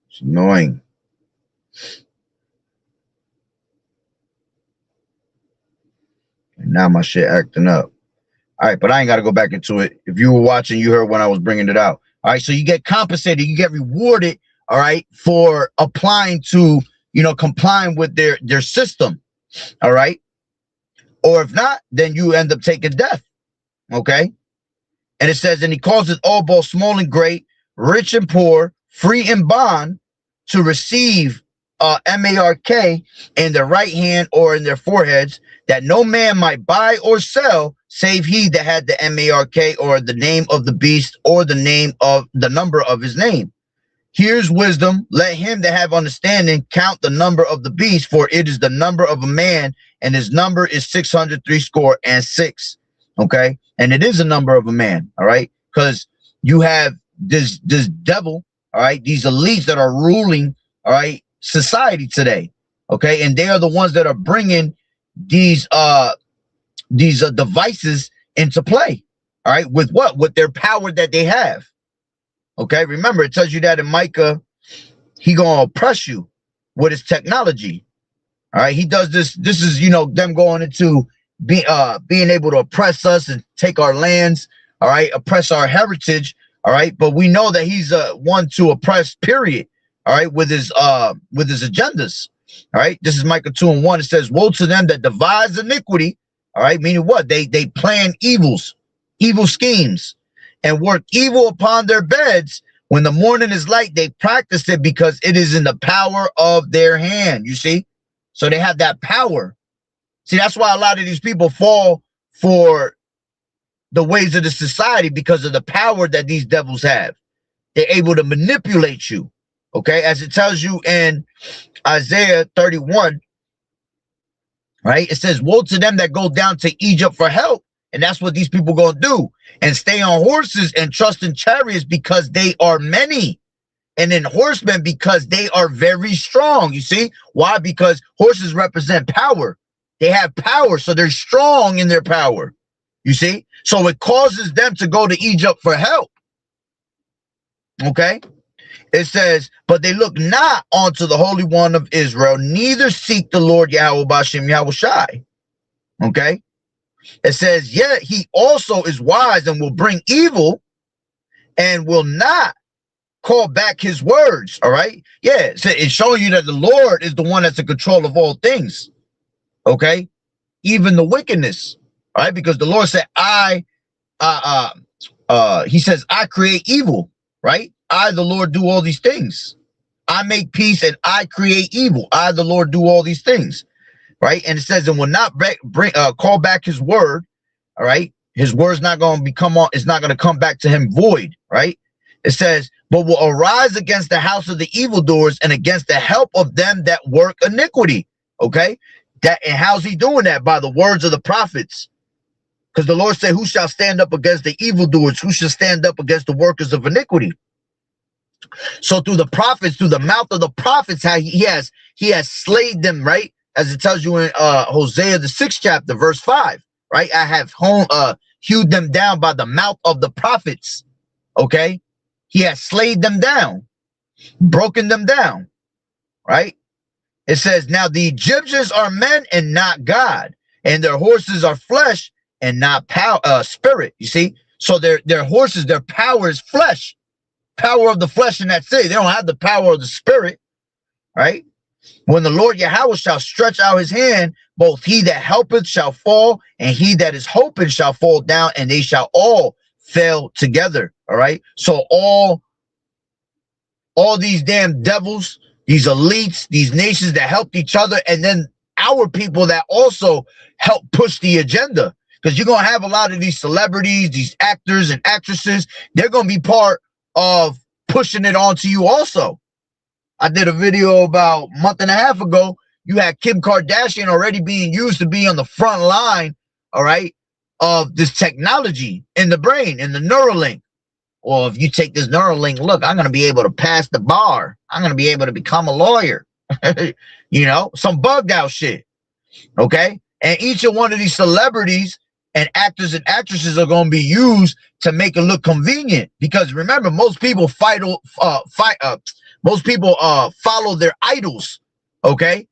It's annoying. And now my shit acting up. All right, but I ain't got to go back into it. If you were watching, you heard when I was bringing it out. All right, so you get compensated, you get rewarded, all right, for applying to, you know, complying with their system, all right? Or if not, then you end up taking death, okay? And it says, and he causes all, both small and great, rich and poor, free and bond, to receive M-A-R-K in their right hand or in their foreheads, that no man might buy or sell save he that had the M-A-R-K or the name of the beast or the name of the number of his name. Here's wisdom. Let him that have understanding count the number of the beast, for it is the number of a man, and his number is 666. Okay, and it is a number of a man. All right, because you have this devil. All right, these elites that are ruling, all right, society today. Okay, and they are the ones that are bringing these devices into play. All right, with what? With their power that they have. Okay, remember, it tells you that in Micah, he gonna oppress you with his technology. All right, he does this. This is, you know, them going into being able to oppress us and take our lands. All right, oppress our heritage. All right, but we know that he's one to oppress. Period. All right, with his agendas. All right, this is Micah 2:1. It says, "Woe to them that devise iniquity." All right, meaning what? They plan evil schemes, and work evil upon their beds, When the morning is light, they practice it because it is in the power of their hand. You see? So they have that power. See, that's why a lot of these people fall for the ways of the society, because of the power that these devils have. They're able to manipulate you. Okay? As it tells you in Isaiah 31, right? It says, woe to them that go down to Egypt for help. And that's what these people going to do. And stay on horses and trust in chariots because they are many. And in horsemen because they are very strong. You see? Why? Because horses represent power. They have power, so they're strong in their power. You see? So it causes them to go to Egypt for help. Okay? It says, but they look not unto the Holy One of Israel, neither seek the Lord Yahweh B'Shem Yahushai. Okay? It says, yet he also is wise and will bring evil and will not call back his words. All right? Yeah, so it's showing you that the Lord is the one that's in control of all things. Okay? Even the wickedness. All right? Because the Lord said, he says, I create evil. Right? I, the Lord, do all these things. I make peace and I create evil. I, the Lord, do all these things. Right? And it says, and will not call back his word. All right? His word's not going to it's not going to come back to him void. Right? It says, but will arise against the house of the evildoers and against the help of them that work iniquity. Okay? And how's he doing that? By the words of the prophets. Because the Lord said, who shall stand up against the evildoers? Who shall stand up against the workers of iniquity? So through the prophets, through the mouth of the prophets, how he has slayed them, right? As it tells you in Hosea, the 6th chapter, verse 5, right? I have hewed them down by the mouth of the prophets. Okay? He has slayed them down, broken them down, right? It says, now the Egyptians are men and not God, and their horses are flesh and not spirit. You see? So their horses, their power is flesh. Power of the flesh, and that's it. They don't have the power of the spirit, right? When the Lord Yahweh shall stretch out his hand, both he that helpeth shall fall, and he that is hoping shall fall down, and they shall all fail together. All right. So all these damn devils, these elites, these nations that helped each other, and then our people that also help push the agenda. Because you're going to have a lot of these celebrities, these actors and actresses, they're going to be part of pushing it onto you also. I did a video about a month and a half ago. You had Kim Kardashian already being used to be on the front line, all right, of this technology in the brain, in the Neuralink. Well, if you take this Neuralink, look, I'm going to be able to pass the bar. I'm going to be able to become a lawyer. You know, some bugged out shit. Okay? And each of one of these celebrities and actors and actresses are going to be used to make it look convenient. Because remember, most people follow their idols. Okay?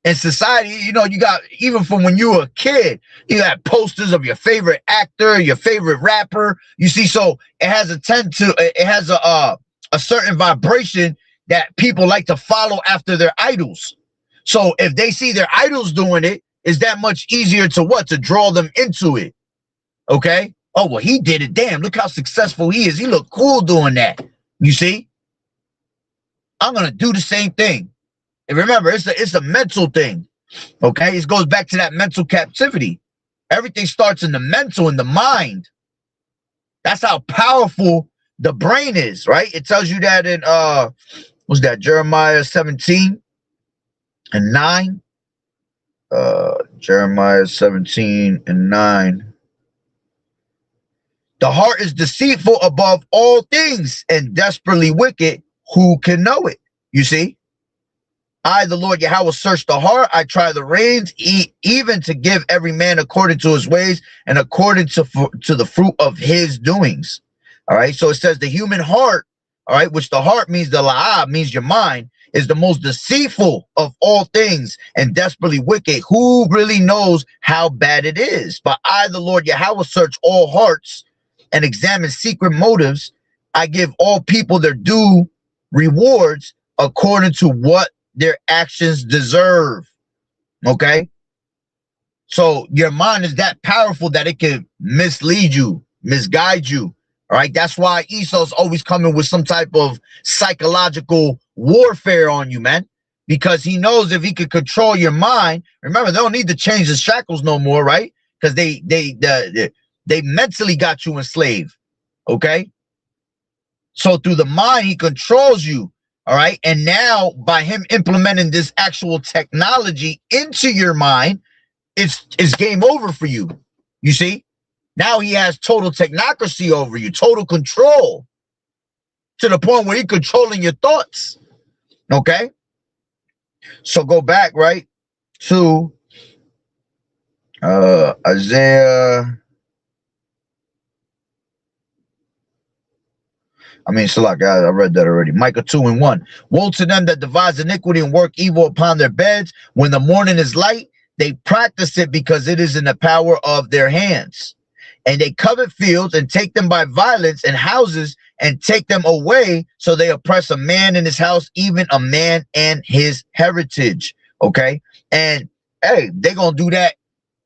In society, you know, you got, even from when you were a kid, you got posters of your favorite actor, your favorite rapper. You see, so it has a certain vibration that people like to follow after their idols. So if they see their idols doing it, it's that much easier to draw them into it. Okay? Oh, well, he did it. Damn, look how successful he is. He looked cool doing that. You see? I'm going to do the same thing. And remember, it's a mental thing. Okay? It goes back to that mental captivity. Everything starts in the mental, in the mind. That's how powerful the brain is, right? It tells you that in what's that, Jeremiah 17 and 9. Jeremiah 17 and 9. The heart is deceitful above all things and desperately wicked. Who can know it? You see? I, the Lord Yahweh, search the heart. I try the reins, even to give every man according to his ways and according to the fruit of his doings. All right. So it says the human heart, all right, which the heart means, the la'ah means your mind, is the most deceitful of all things and desperately wicked. Who really knows how bad it is? But I, the Lord Yahweh, search all hearts and examine secret motives. I give all people their due rewards according to what their actions deserve. Okay? So your mind is that powerful that it can mislead you, misguide you. All right. That's why Esau's always coming with some type of psychological warfare on you, man. Because he knows if he could control your mind, remember, they don't need to change the shackles no more, right? Because they mentally got you enslaved. Okay. So through the mind, he controls you. All right. And now by him implementing this actual technology into your mind, it's game over for you. You see? Now he has total technocracy over you, total control, to the point where he's controlling your thoughts. Okay? So go back, right, to Isaiah. I read that already. Micah 2:1. Woe to them that devise iniquity and work evil upon their beds. When the morning is light, they practice it because it is in the power of their hands. And they covet fields and take them by violence, and houses and take them away. So they oppress a man in his house, even a man and his heritage. Okay. And hey, they're going to do that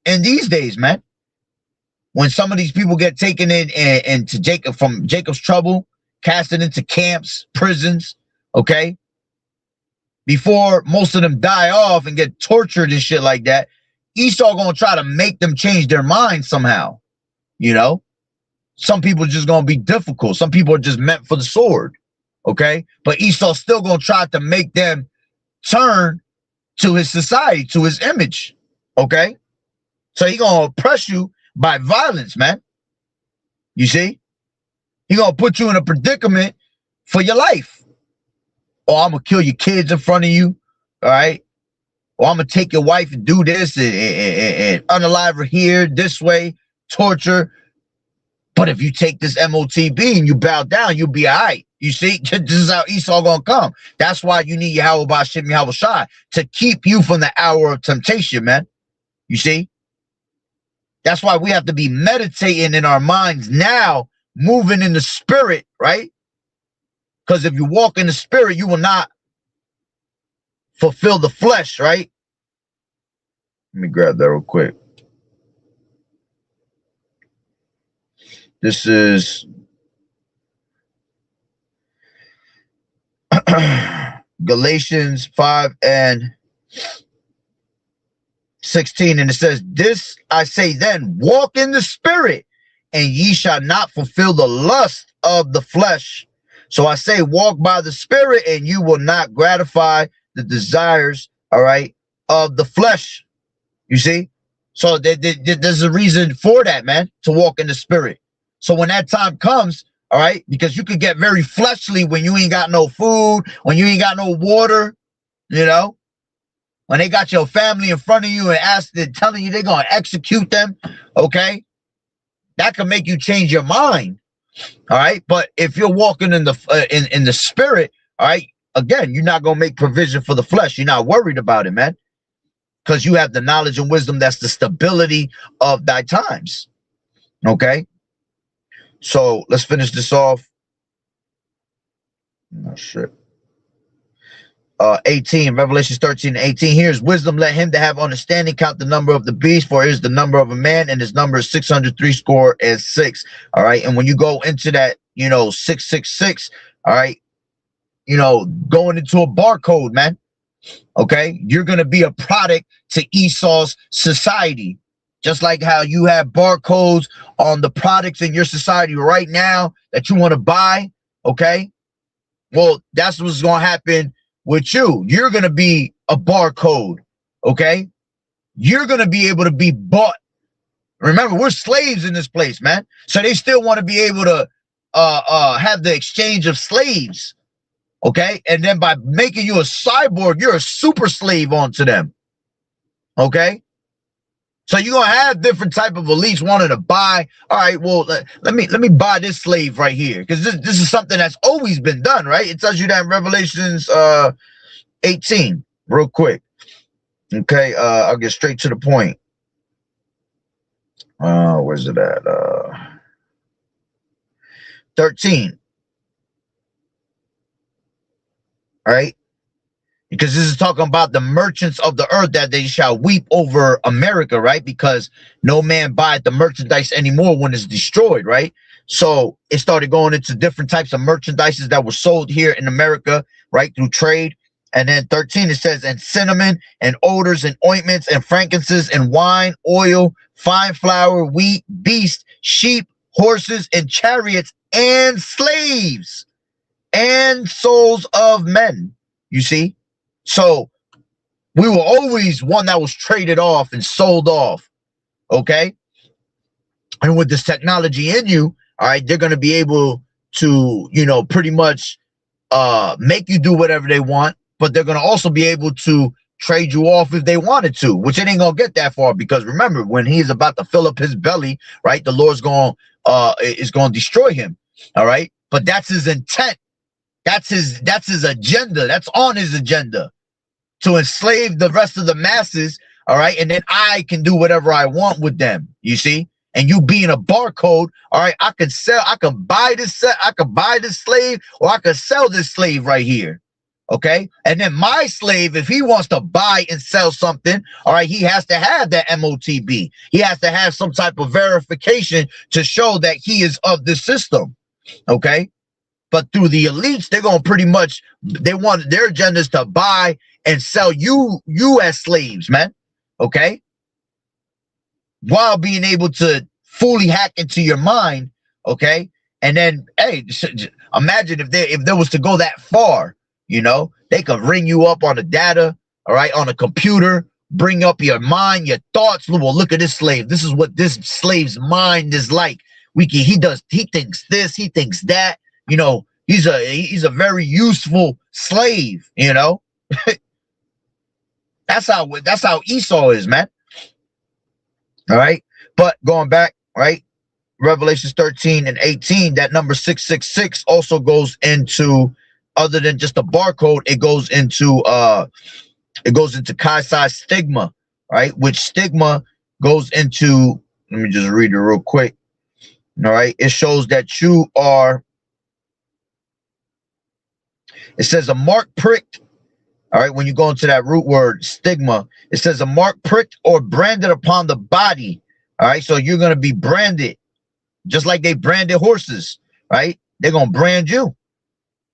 in these days, man. When some of these people get taken into from Jacob's trouble, casted into camps, prisons. Okay. Before most of them die off and get tortured and shit like that, Esau going to try to make them change their mind somehow. You know, some people are just going to be difficult. Some people are just meant for the sword. Okay. But Esau's still going to try to make them turn to his society, to his image. Okay. So he's going to oppress you by violence, man. You see, he's going to put you in a predicament for your life. Or I'm going to kill your kids in front of you. All right. Or I'm going to take your wife and do this and unalive her here this way. Torture. But if you take this MOTB and you bow down, you'll be all right. You see, this is how Esau gonna come. That's why you need YAHAWAH'S to keep you from the hour of temptation, man. You see, that's why we have to be meditating in our minds now, moving in the spirit, right? Because if you walk in the spirit, you will not fulfill the flesh, right? Let me grab that real quick. This is Galatians 5:16, and it says, "This I say then, walk in the spirit, and ye shall not fulfill the lust of the flesh. So I say, walk by the spirit, and you will not gratify the desires, all right, of the flesh." You see? So there's a reason for that, man, to walk in the spirit. So when that time comes, all right, because you could get very fleshly when you ain't got no food, when you ain't got no water, you know, when they got your family in front of you and telling you they're going to execute them, okay, that can make you change your mind, all right? But if you're walking in the in the spirit, all right, again, you're not going to make provision for the flesh. You're not worried about it, man, because you have the knowledge and wisdom that's the stability of thy times, okay? So let's finish this off. Oh, shit. 18, Revelation 13:18. Here's wisdom. Let him that have understanding count the number of the beast, for it is the number of a man, and his number is 666. All right. And when you go into that, 666, all right, going into a barcode, man. Okay. You're going to be a product to Esau's society. Just like how you have barcodes on the products in your society right now that you want to buy, okay? Well, that's what's going to happen with you. You're going to be a barcode, okay? You're going to be able to be bought. Remember, we're slaves in this place, man. So they still want to be able to have the exchange of slaves, okay? And then by making you a cyborg, you're a super slave onto them, okay? So you're gonna have different type of elites wanting to buy. All right, well, let me buy this slave right here, because this is something that's always been done, right? It tells you that in Revelations 18, real quick. Okay, I'll get straight to the point. Where's it at? 13. All right. Because this is talking about the merchants of the earth, that they shall weep over America, right? Because no man buyeth the merchandise anymore when it's destroyed, right? So it started going into different types of merchandises that were sold here in America, right, through trade. And then 13, it says, and cinnamon and odors and ointments and frankincense and wine, oil, fine flour, wheat, beasts, sheep, horses, and chariots, and slaves, and souls of men. You see? So we were always one that was traded off and sold off. Okay? And with this technology in you, all right, they're going to be able to, you know, pretty much make you do whatever they want, but they're going to also be able to trade you off if they wanted to, which it ain't going to get that far, because remember, when he's about to fill up his belly, right, the Lord's going is going to destroy him. All right? But that's his intent. That's his agenda. That's on his agenda, to enslave the rest of the masses. All right? And then I can do whatever I want with them. You see? And you being a barcode, all right, I can buy this slave, or I could sell this slave right here. Okay. And then my slave, if he wants to buy and sell something, all right, he has to have that MOTB. He has to have some type of verification to show that he is of the system. Okay. But through the elites, they're going to pretty much, they want their agendas to buy and sell you as slaves, man. Okay. While being able to fully hack into your mind, okay? And then, hey, imagine if there was to go that far, you know, they could ring you up on the data, all right, on a computer, bring up your mind, your thoughts. Well, look at this slave. This is what this slave's mind is like. He thinks this, he thinks that. You know, he's a very useful slave. You know, that's how Esau is, man. All right. But going back, right, Revelations 13 and 18, that number 666 also goes into, other than just a barcode, it goes into Chi-Psi stigma, right? Which stigma goes into, let me just read it real quick. All right. It shows that you are, it says a mark pricked. All right. When you go into that root word stigma, it says a mark pricked or branded upon the body. All right. So you're going to be branded just like they branded horses, right? They're going to brand you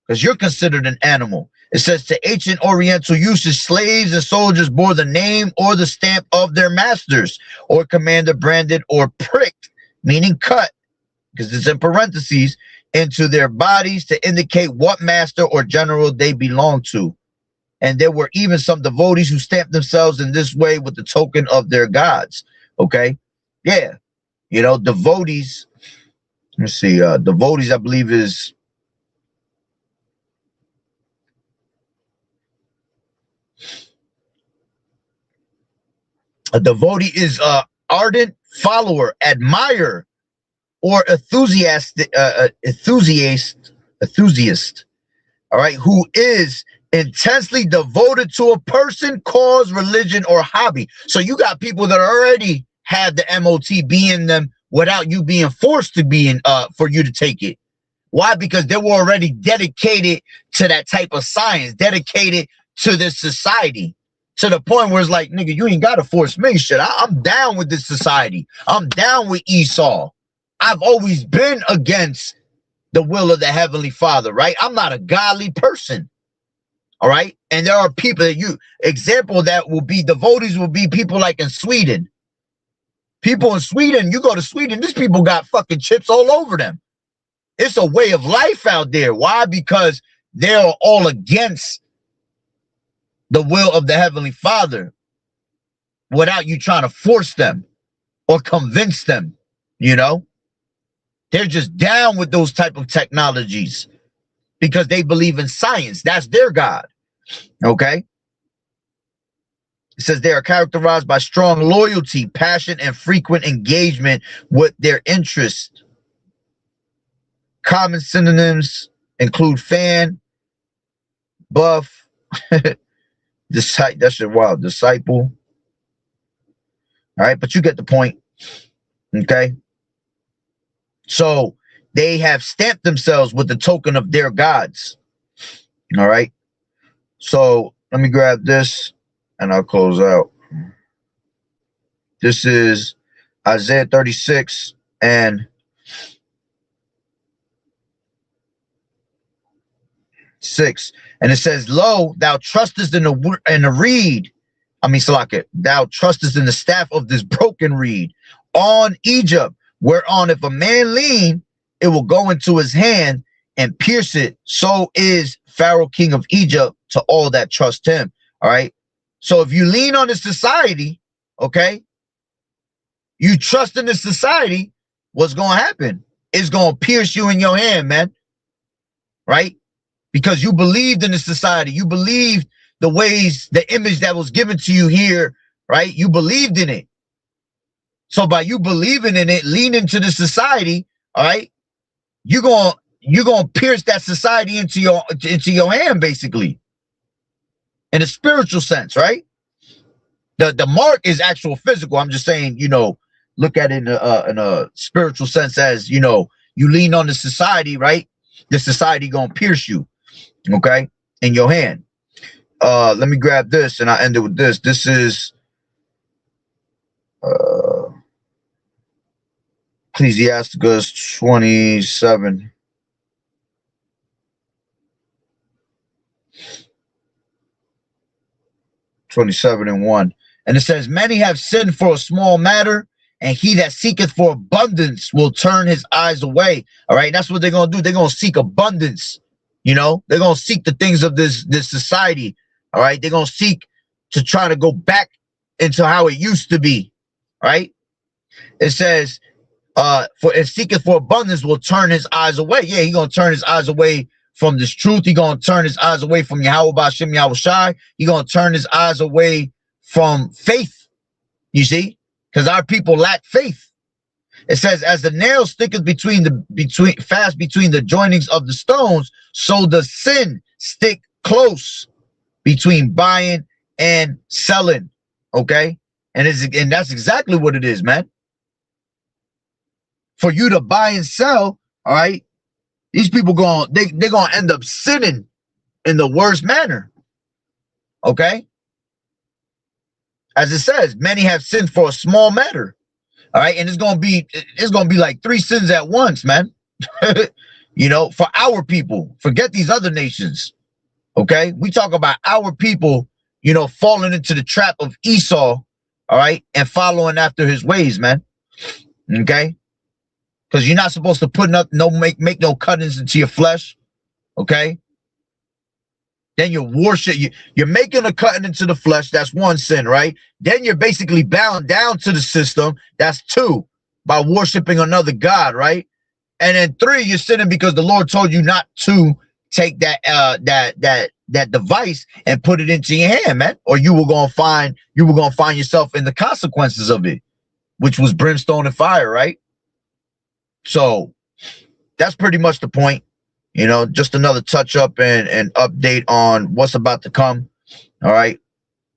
because you're considered an animal. It says to ancient Oriental usage, slaves and soldiers bore the name or the stamp of their masters, or commander branded or pricked, meaning cut, because it's in parentheses, into their bodies to indicate what master or general they belong to. And there were even some devotees who stamped themselves in this way with the token of their gods. Okay. Yeah. You know, devotees. Let's see. Devotees, I believe, is a devotee is a ardent follower, admirer, or enthusiast. All right. Who is intensely devoted to a person, cause, religion, or hobby. So you got people that already have the MOTB in them without you being forced to be in, for you to take it. Why? Because they were already dedicated to that type of science, dedicated to this society, to the point where it's like, nigga, you ain't got to force me. Shit, I'm down with this society. I'm down with Esau. I've always been against the will of the Heavenly Father, right? I'm not a godly person. All right. And there are people that example that will be devotees will be people like in Sweden. People in Sweden, you go to Sweden, these people got fucking chips all over them. It's a way of life out there. Why? Because they're all against the will of the Heavenly Father without you trying to force them or convince them, you know? They're just down with those type of technologies because they believe in science. That's their God. Okay. It says they are characterized by strong loyalty, passion, and frequent engagement with their interests. Common synonyms include fan, buff, that's wild, disciple. All right, but you get the point. Okay. So they have stamped themselves with the token of their gods. All right. So let me grab this and I'll close out. This is Isaiah 36 and 6. And it says, lo, thou trustest in the reed. I mean, Salaka, thou trustest in the staff of this broken reed on Egypt, whereon if a man lean, it will go into his hand and pierce it. So is Pharaoh, king of Egypt, to all that trust him. All right. So if you lean on the society, okay, you trust in the society, what's going to happen? It's going to pierce you in your hand, man. Right? Because you believed in the society. You believed the ways, the image that was given to you here, right? You believed in it. So by you believing in it, leaning to the society, all right, you're gonna pierce that society into your hand, basically. In a spiritual sense, right? The mark is actual physical. I'm just saying, you know, look at it in a spiritual sense as, you know, you lean on the society, right? The society gonna pierce you, okay, in your hand. Let me grab this and I end it with this. This is Ecclesiasticus 27. and 1. And it says, many have sinned for a small matter, and he that seeketh for abundance will turn his eyes away. All right, that's what they're gonna do. They're gonna seek abundance. You know, they're gonna seek the things of this society. All right, they're gonna seek to try to go back into how it used to be. Right? It says, for it seeketh for abundance will turn his eyes away. Yeah, he's gonna turn his eyes away from this truth. He's gonna turn his eyes away from Yahweh B'Shem Yahweh Shai. He's gonna turn his eyes away from faith. You see, because our people lack faith. It says, as the nail sticketh fast between the joinings of the stones, so the sin stick close between buying and selling. Okay, and that's exactly what it is, man. For you to buy and sell, all right, these people they're gonna end up sinning in the worst manner. Okay, as it says, many have sinned for a small matter. All right, and it's gonna be like 3 sins at once, man. You know, for our people, forget these other nations. Okay, we talk about our people, you know, falling into the trap of Esau, all right, and following after his ways, man. Okay, because you're not supposed to put up make no cuttings into your flesh. Okay, then you're making a cutting into the flesh. That's 1 sin, right? Then you're basically bound down to the system. That's 2, by worshiping another god, right? And then 3, you're sinning because the Lord told you not to take that device and put it into your hand, man, or you were gonna find yourself in the consequences of it, which was brimstone and fire, right? So that's pretty much the point. You know, just another touch up and update on what's about to come. All right.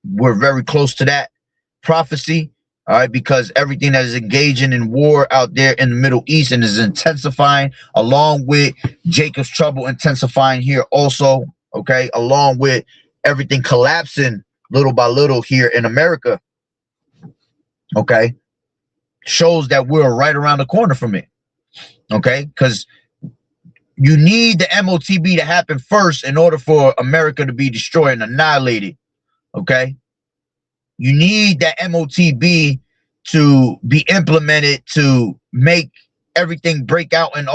We're very close to that prophecy. All right. Because everything that is engaging in war out there in the Middle East and is intensifying, along with Jacob's trouble intensifying here also. Okay. Along with everything collapsing little by little here in America. Okay. Shows that we're right around the corner from it. Okay. Because you need the MOTB to happen first in order for America to be destroyed and annihilated. Okay. You need that MOTB to be implemented to make everything break out and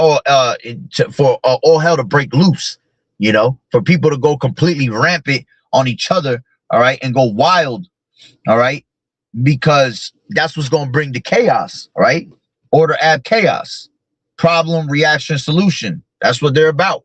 for all hell to break loose, you know, for people to go completely rampant on each other. All right. And go wild. All right. Because that's what's going to bring the chaos. All right. Order, ab chaos, problem, reaction, solution. That's what they're about.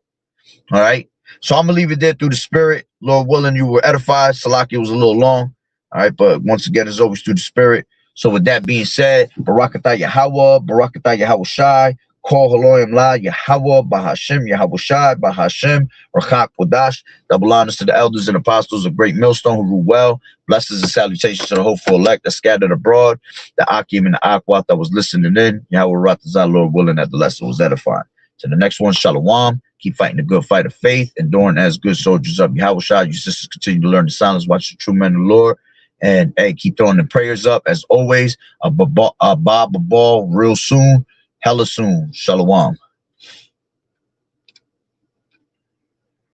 All right. So I'm going to leave it there through the spirit. Lord willing, you were edified. Salaki was a little long. All right. But once again, as always, through the spirit. So with that being said, Barakatah Yahawah, Barakatah Yahweh Shai, Kol Haloyim La, Yahawah, Bahashem, Yahweh Shai, Bahashem, Rachak Kodash. Double honors to the elders and apostles of Great Millstone who rule well. Blessings and salutations to the hopeful elect that scattered abroad. The Akim and the Akwat that was listening in. Yahweh Ratazah, Lord willing, that the lesson was edifying. To the next one, Shalom. Keep fighting the good fight of faith, enduring as good soldiers of Yahweh Shai. You sisters continue to learn the silence, watch the true men of the Lord. And hey, keep throwing the prayers up as always. Bob Babal real soon, hella soon. Shalom.